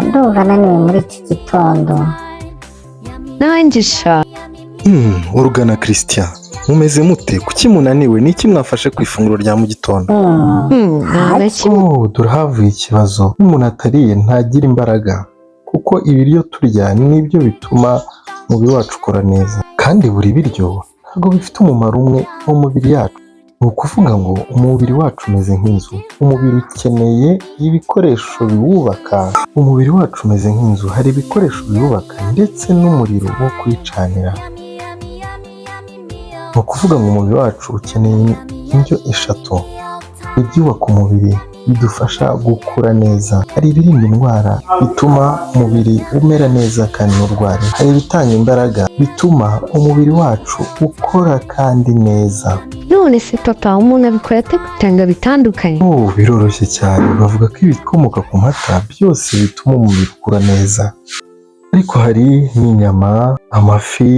ndumva naniwe muri iki gitondo. nanjye sha urugana Christian mumeze mute kuki munaniwe niki mwafashe ku ifunguro rya mu gitondo? Turahavuye ikibazo umuntu atariye ntagira imbaraga kuko ibiryo turya nibyo bituma umubiri wacu ukora neza kandi buri biryo ntabwo bifite umumaro umwe mu mubiri yacu. Ni ukuvuga ngo umubiri wacu umeze nk'inzu, umubiri ukeneye ibikoresho biwubaka. Umubiri wacu umeze nk'inzu, hari ibikoresho biwubaka ndetse n'umuriro wo kuyicanira. Ni ukuvuga ngo umubiri wacu ukeneye indyo eshatu: ibyubaka umubiri bidufasha gukura neza, hari ibirinda indwara bituma umubiri umera neza kandi nturware, hari ibitanga imbaraga bituma umubiri wacu ukora kandi neza. none se papa umuntu abikora ate gutanga bitandukanye? Biroroshye cyane, bavuga ko ibikomoka ku mata byose bituma umubiri ukura neza, ariko hari n'inyama, amafi,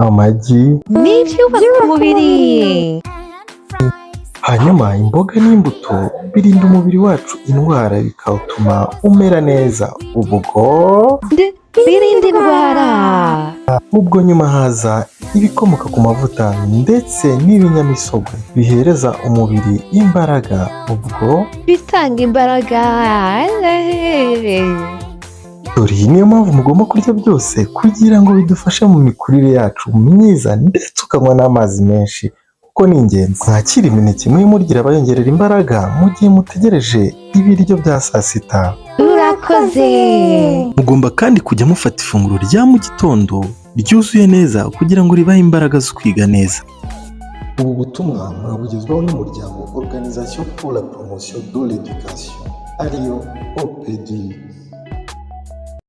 amagi n'ibyubaka umubiri. hanyuma imboga n'imbuto birinda umubiri wacu indwara bikawutuma umera neza. ubwo birinda indwara. ubwo nyuma haza ibikomoka ku mavuta ndetse n'ibinyamisogwe bihereza umubiri imbaraga, ubwo bitanga imbaraga. dore iyi niyo mpamvu mugomba kurya byose kugira ngo bidufashe mu mikurire yacu myiza, ndetse ukanywa n'amazi menshi kuko ni ingenzi. mwakira imineke muyimurgira abayongerera imbaraga mu gihe mutegereje ibiryo bya saa sita. urakoze. mugomba kandi kujya mufata ifunguro rya mu gitondo ryuzuye neza kugira ngo ribahe imbaraga zo kwiga neza. ubu butumwa murabugezwaho n'umuryango Organisation pour la Promotion de l'Éducation, ariyo OPD.